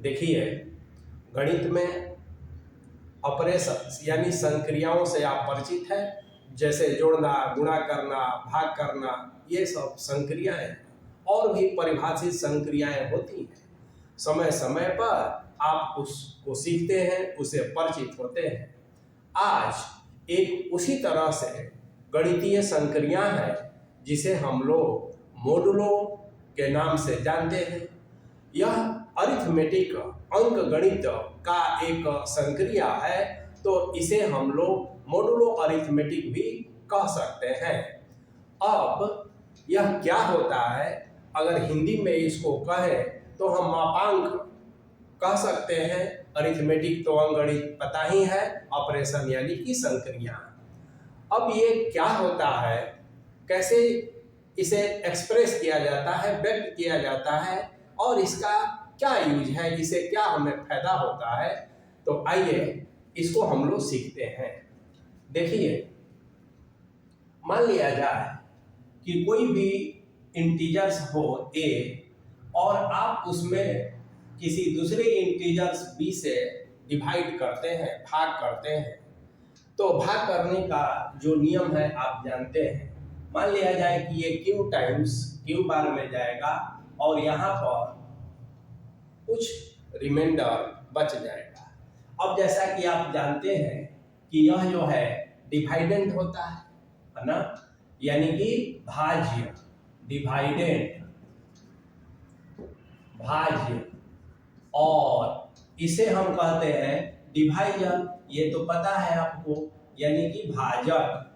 देखिए, गणित में ऑपरेशन यानी संक्रियाओं से आप परिचित हैं, जैसे जोड़ना, गुणा करना, भाग करना, ये सब संक्रियाएं और भी परिभाषित संक्रियाएं होती हैं। समय समय पर आप उसको सीखते हैं, उससे परिचित होते हैं। आज एक उसी तरह से गणितीय संक्रिया है जिसे हम लोग मॉडुलो के नाम से जानते हैं। यह अरिथमेटिक अंक गणित का एक संक्रिया है, तो इसे हम लोग मॉडुलो अरिथमेटिक भी कह सकते हैं। अब यह क्या होता है, अगर हिंदी में इसको कहें तो हम मापांक कह सकते हैं। अरिथमेटिक तो अंकगणित पता ही है, ऑपरेशन यानी कि संक्रिया। अब ये क्या होता है, कैसे इसे एक्सप्रेस किया जाता है, व्यक्त किया जाता है, और इसका क्या यूज है, इसे क्या हमें फायदा होता है, तो आइए इसको हम लोग सीखते हैं। देखिए, मान लिया जाए कि कोई भी इंटीजर्स हो a और आप उसमें किसी दूसरे इंटीजर्स b से डिवाइड करते हैं, भाग करते हैं। तो भाग करने का जो नियम है आप जानते हैं। मान लिया जाए कि ये q टाइम्स q बार में जाएगा और यहाँ पर कुछ रिमाइंडर बच जाएगा। अब जैसा कि आप जानते हैं कि यह जो है डिवाइडेंट होता है ना, यानी कि भाज्य, डिवाइडेंट, भाज्य, और इसे हम कहते हैं डिवाइजर, ये तो पता है आपको, यानी कि भाजक।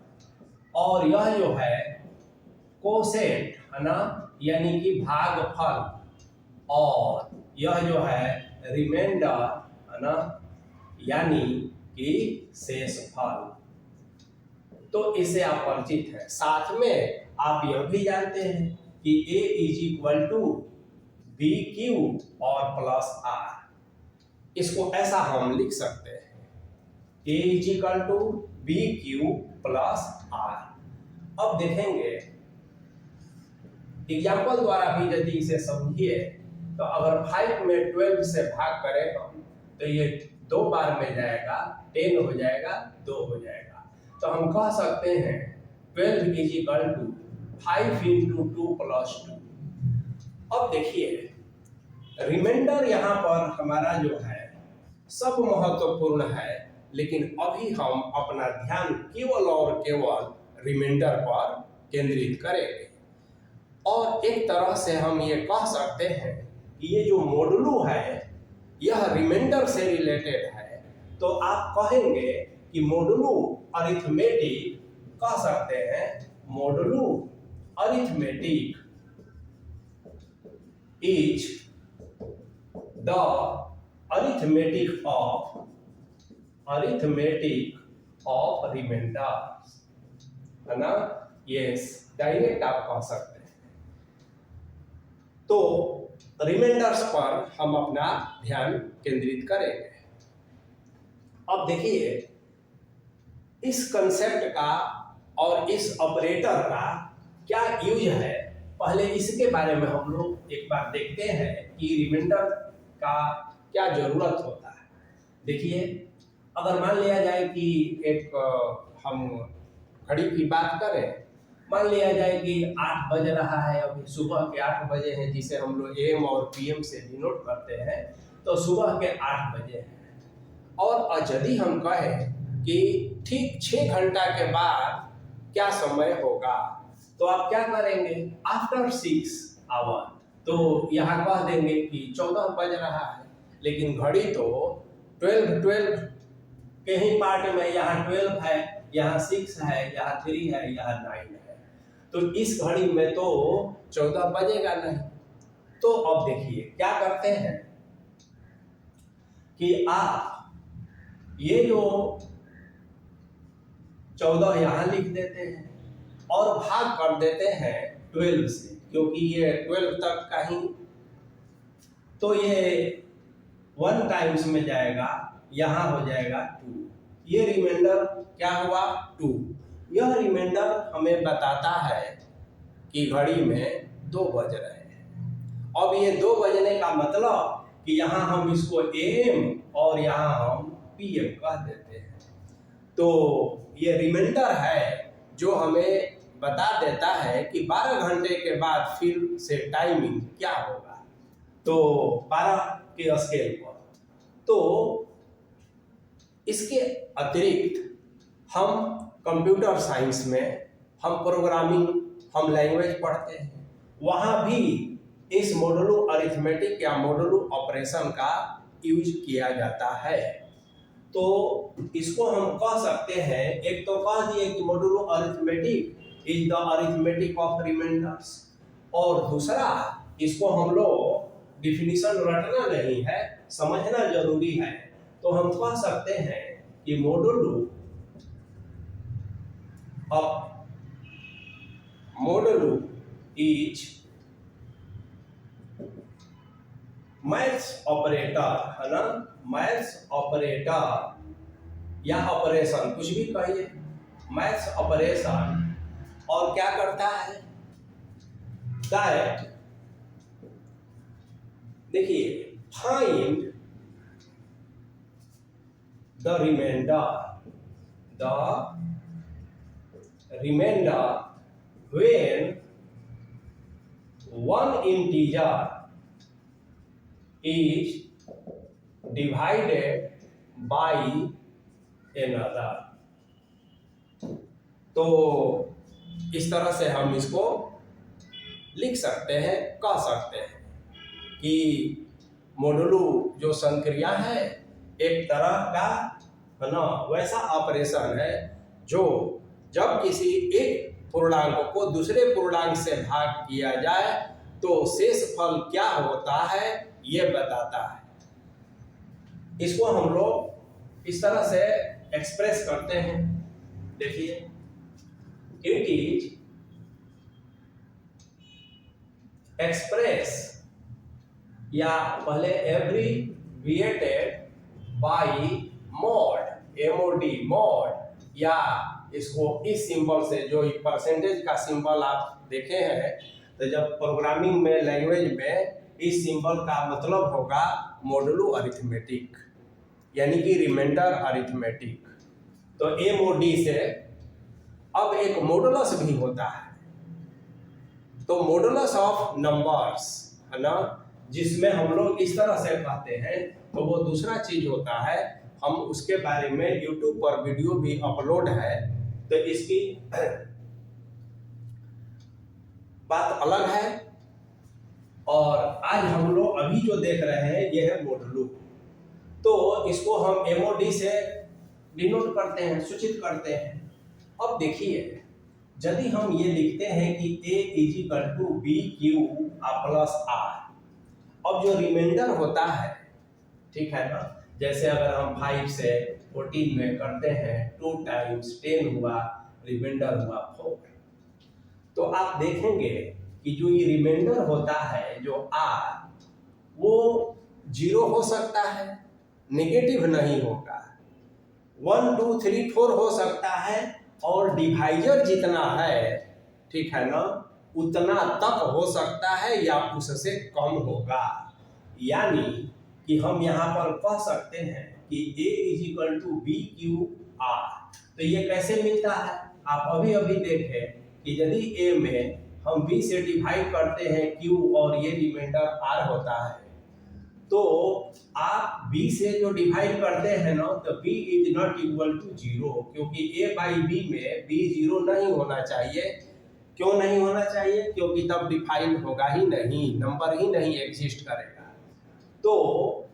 और यह जो है कोसेट है ना, यानी कि भागफल, और यह जो है रिमाइंडर है ना, यानी कि शेषफल। तो इससे आप परिचित हैं। साथ में आप यह भी जानते हैं कि a is equal to B Q और प्लस आर। इसको ऐसा हम लिख सकते हैं, a is equal to B Q plus R. अब देखेंगे एग्जाम्पल द्वारा भी यदि इसे समझिए, तो अगर 5 में 12 से भाग करें हम, तो ये 2 बार में जाएगा, 10 हो जाएगा, 2 हो जाएगा। तो हम कह सकते हैं 12 is equal to 5 into 2 plus 2। अब देखिए, रिमाइंडर यहाँ पर हमारा जो है सब महत्वपूर्ण है, लेकिन अभी हम अपना ध्यान केवल और केवल रिमाइंडर पर केंद्रित करेंगे। और एक तरह से हम ये कह सकते हैं कि ये जो मॉडुलो है यह रिमाइंडर से रिलेटेड है। तो आप कहेंगे कि मॉडुलो अरिथमेटिक, कह सकते हैं modulo arithmetic is the arithmetic of remainder, है ना। यस, डायरेक्ट आप कह सकते हैं। तो रिमाइंडर्स पर हम अपना ध्यान केंद्रित करेंगे। अब देखिए, इस कंसेप्ट का और इस ऑपरेटर का क्या यूज है, पहले इसके बारे में हम लोग एक बार देखते हैं कि रिमाइंडर का क्या जरूरत होता है। देखिए, अगर मान लिया जाए कि एक हम घड़ी की बात करें, मान लिया जाए कि 8 बज रहा है, अभी सुबह के 8 बजे हैं, जिसे हम लोग AM और PM से डिनोट करते हैं। तो सुबह के 8 बजे हैं, और यदि हम कहें कि ठीक 6 घंटा के बाद क्या समय होगा, तो आप क्या करेंगे, आफ्टर 6 आवर। तो यहाँ कह देंगे कि 14 बज रहा है, लेकिन घड़ी तो 12 के ही पार्ट में, यहाँ 12 है, यहाँ 6 है, यहाँ 3 है, यहाँ 9 है। तो इस घड़ी में तो 14 बजेगा नहीं। तो अब देखिए क्या करते हैं कि आप ये जो 14 यहाँ लिख देते हैं और भाग कर देते हैं 12 से, क्योंकि ये 12 तक का ही, तो ये 1 टाइम्स में जाएगा, यहाँ हो जाएगा 2। ये रिमाइंडर क्या हुआ, 2। यह रिमाइंडर हमें बताता है कि घड़ी में 2 बज रहे हैं। अब ये 2 बजने का मतलब कि यहाँ हम इसको AM और यहाँ हम PM कह देते हैं। तो ये रिमाइंडर है जो हमें बता देता है कि 12 घंटे के बाद फिर से टाइमिंग क्या होगा, तो 12 के स्केल पर। तो इसके अतिरिक्त हम कंप्यूटर साइंस में हम प्रोग्रामिंग, हम लैंग्वेज पढ़ते हैं, वहाँ भी इस मॉडुलो अरिथमेटिक या मॉडुलो ऑपरेशन का यूज किया जाता है। तो इसको हम कह सकते हैं, एक तो कह दिए कि modulo arithmetic is the arithmetic of remainders, और दूसरा इसको हम लोग डिफिनीशन रटना नहीं है, समझना जरूरी है। तो हम कह सकते हैं कि मॉडुलो इज मैथ्स ऑपरेटर, है ना, मैथ्स ऑपरेटर या ऑपरेशन कुछ भी कहिए, मैथ्स ऑपरेशन, और क्या करता है दैट, देखिए, find the remainder when one integer is divided by another। तो इस तरह से हम इसको लिख सकते हैं, कह सकते हैं कि मॉडुलो जो संक्रिया है एक तरह का, है ना, वैसा ऑपरेशन है जो जब किसी एक पूर्णांक को दूसरे पूर्णांक से भाग किया जाए तो शेष फल क्या होता है ये बताता है। इसको हम लोग इस तरह से एक्सप्रेस करते हैं, देखिए, इट इज एक्सप्रेस या पहले abbreviated bye mod, MOD, mod, या इसको इस सिंबल से, जो परसेंटेज का सिंबल आप देखे हैं, तो जब प्रोग्रामिंग में, लैंग्वेज में इस सिंबल का मतलब होगा मॉडुलो अरिथमेटिक, यानी कि रिमाइंडर अरिथमेटिक। तो MOD से अब एक मॉडुलस भी होता है, तो मॉडुलस ऑफ नंबर्स, है ना, जिसमें हम लोग इस तरह से कहते हैं, तो वो दूसरा चीज होता है। हम उसके बारे में YouTube पर वीडियो भी अपलोड है, तो इसकी बात अलग है। और आज हम लोग अभी जो देख रहे हैं ये है मॉडुलो, तो इसको हम MOD से डिनोट करते हैं, सूचित करते हैं। अब देखिए, यदि हम ये लिखते हैं कि A = BQ + R, अब जो रिमाइंडर होता है, ठीक है ना, जैसे अगर हम 5 से 14 में करते हैं, 2 × 10 हुआ, रिमाइंडर हुआ 4। तो आप देखेंगे कि जो ये रिमाइंडर होता है, जो R, वो 0 हो सकता है, नेगेटिव नहीं होगा, 1 2 3 4 हो सकता है, और डिवाइजर जितना है, ठीक है ना, उतना तक हो सकता है या उससे कम होगा। यानी कि हम यहाँ पर कह सकते हैं कि A = BQR। तो ये कैसे मिलता है, आप अभी अभी देखें कि यदि A में हम B से डिवाइड करते हैं Q और ये रिमाइंडर R होता है, तो आप B से जो डिवाइड करते हैं ना, तो B = 0, क्योंकि A/B में B 0 नहीं होना चाहिए। क्यों नहीं होना चाहिए? क्योंकि तब डिफाइन होगा ही नहीं, नंबर ही नहीं एग्जिस्ट करेगा। तो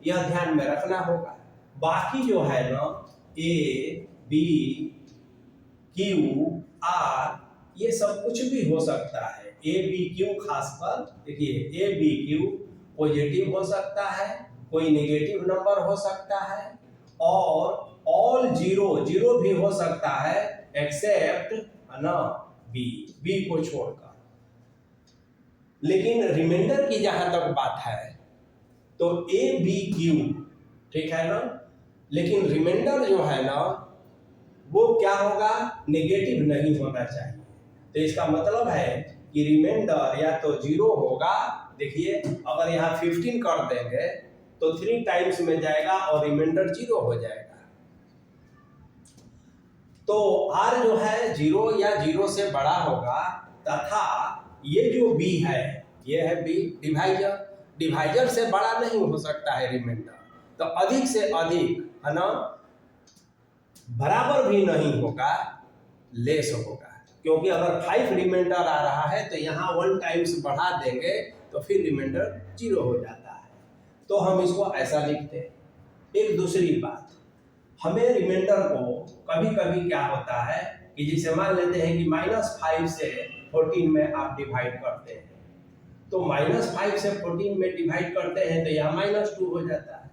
यह ध्यान में रखना होगा। बाकी जो है ना, A, B, Q, R, ये सब कुछ भी हो सकता है। A, B, Q खासकर देखिए, A, B, Q पॉजिटिव हो सकता है, कोई नेगेटिव नंबर हो सकता है, और ऑल 0 भी हो सकता है, एक्सेप्ट, है ना, B को छोड़कर। लेकिन रिमाइंडर की जहां तक बात है, तो A, B, Q, ठीक है ना, लेकिन रिमाइंडर जो है ना, वो क्या होगा, नेगेटिव नहीं होना चाहिए। तो इसका मतलब है कि रिमाइंडर या तो 0 होगा। देखिए, अगर यहाँ 15 कर देंगे तो 3 टाइम्स में जाएगा और रिमाइंडर 0 हो जाएगा। तो r जो है 0 या 0 से बड़ा होगा, तथा ये जो b है, ये है b डिवाइजर, डिवाइजर से बड़ा नहीं हो सकता है रिमाइंडर, तो अधिक से अधिक है ना, बराबर भी नहीं होगा, लेस होगा, क्योंकि अगर 5 रिमाइंडर आ रहा है तो यहाँ 1 टाइम्स बढ़ा देंगे तो फिर रिमाइंडर 0 हो जाता है। तो हम इसको ऐसा लिखते हैं। एक दूसरी बात, हमें रिमाइंडर को कभी कभी क्या होता है कि जैसे मान लेते हैं कि -5 से 14 में आप डिवाइड करते हैं, तो -5 से 14 में डिवाइड करते हैं तो यहाँ -2 हो जाता है,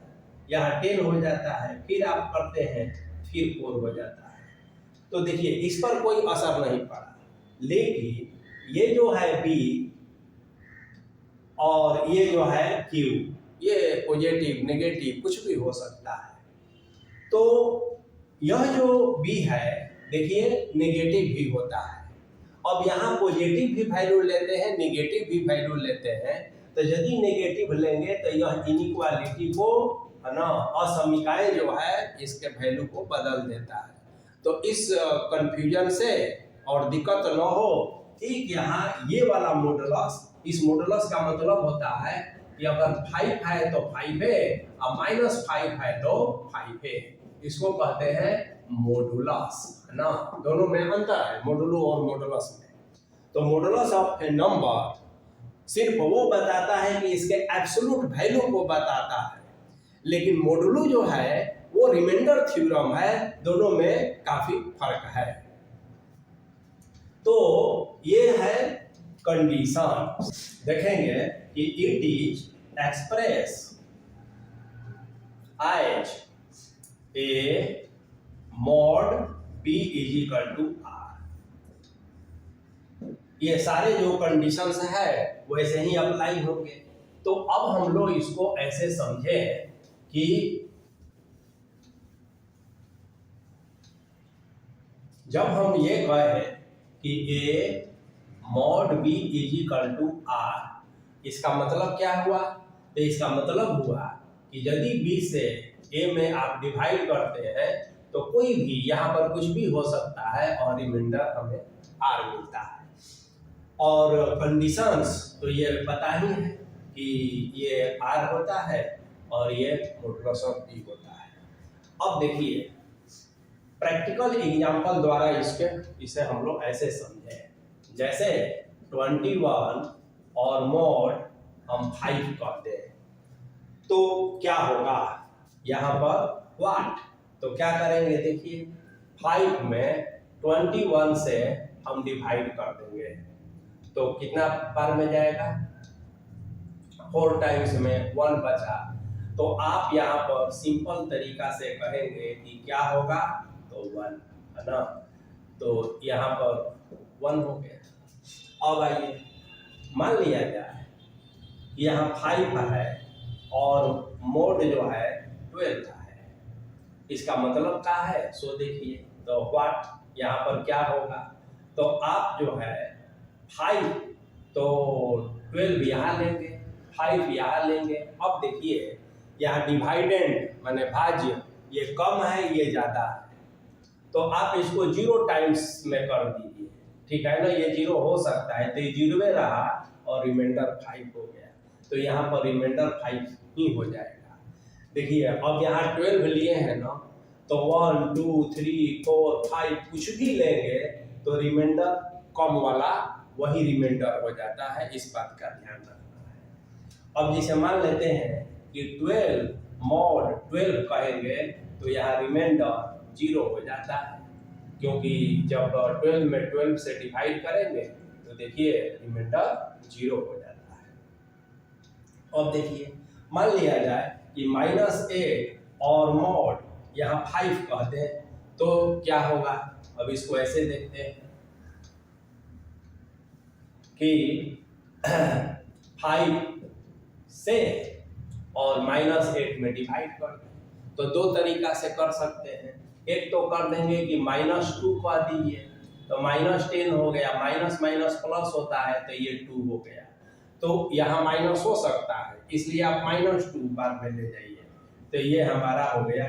यहाँ 10 हो जाता है, फिर आप करते हैं फिर 4 हो जाता है। तो देखिए इस पर कोई असर नहीं पड़ा, लेकिन ये जो है B और ये जो है Q, ये पॉजिटिव नेगेटिव कुछ भी हो सकता है। तो यह जो B है देखिए नेगेटिव भी होता है। अब यहाँ पॉजिटिव भी वैल्यू लेते हैं, नेगेटिव भी वैल्यू लेते हैं, तो यदि नेगेटिव लेंगे तो यह इनइक्वालिटी को है ना, असमीकाएं जो है इसके वैल्यू को बदल देता है। तो इस कंफ्यूजन से और दिक्कत न हो, ठीक यहाँ ये वाला मॉडुलस, इस मॉडुलस का मतलब होता है कि अगर 5 है तो 5 है और -5 है तो 5 है, इसको कहते हैं मॉडुलस, है ना। दोनों में अंतर है, मॉडुलो और मॉडुलस में। तो मॉडुलस ऑफ ए नंबर सिर्फ वो बताता है कि इसके एब्सोल्यूट वैल्यू को बताता है, लेकिन मॉडुलो जो है वो रिमाइंडर थ्योरम है, दोनों में काफी फर्क है। तो ये है कंडीशन, देखेंगे कि it is express as A mod B = R। ये सारे जो कंडीशंस है वैसे ही अप्लाई होंगे। तो अब हम लोग इसको ऐसे समझे कि जब हम ये कहे कि A mod B = R, इसका मतलब क्या हुआ? तो इसका मतलब हुआ कि यदि B से A में आप डिवाइड करते हैं तो कोई भी यहाँ पर कुछ भी हो सकता है और रिमाइंडर हमें R मिलता है। और कंडीशंस तो ये पता ही है कि ये R होता है और ये मॉडुलस ऑफ B होता है। अब देखिए प्रैक्टिकल एग्जांपल द्वारा इसे हम लोग ऐसे समझे, जैसे 21 और मॉड हम 5 करते हैं तो क्या होगा यहाँ पर व्हाट, तो क्या करेंगे देखिए 5 में 21 से हम डिवाइड कर देंगे तो कितना बार में जाएगा, 4 टाइम्स में 1 बचा। तो आप यहाँ पर सिंपल तरीका से कहेंगे कि क्या होगा, तो 1, है ना। तो यहाँ पर 1 हो गया। अब आइए मान लिया जाए यहाँ 5 है और मोड जो है 12 का है, इसका मतलब क्या है, सो देखिए तो व्हाट यहाँ पर क्या होगा, तो आप जो है 5 तो 12 यहाँ लेंगे, 5 यहाँ लेंगे। अब देखिए यहाँ डिवाइडेंड माने भाज्य, ये कम है ये ज़्यादा है, तो आप इसको 0 टाइम्स में कर दीजिए, ठीक है ना। ये 0 हो सकता है तो ये 0 में रहा और रिमाइंडर 5 हो गया, तो यहाँ पर रिमाइंडर 5 ही हो जाएगा। देखिए अब यहाँ 12 लिए हैं ना, तो 1 2 3 4 5 कुछ भी लेंगे तो रिमाइंडर कम वाला वही रिमाइंडर हो जाता है, इस बात का ध्यान रखना है। अब जैसे मान लेते हैं कि 12 मॉड 12 कहेंगे तो यहाँ रिमाइंडर 0 हो जाता है, क्योंकि जब 12 में 12 से डिवाइड करेंगे तो देखिए रिमाइंडर 0 हो जाता है। अब देखिए मान लिया जाए कि -8 और मॉड यहाँ 5 कहते हैं तो क्या होगा, अब इसको ऐसे देखते हैं कि 5 से और -8 में डिवाइड कर दें तो 2 तरीका से कर सकते हैं। एक तो कर देंगे कि -2 कर दीजिए तो -10 हो गया, माइनस माइनस प्लस होता है तो ये 2 हो गया। तो यहाँ माइनस हो सकता है, इसलिए आप -2 बाद में ले जाइए। तो ये हमारा हो गया।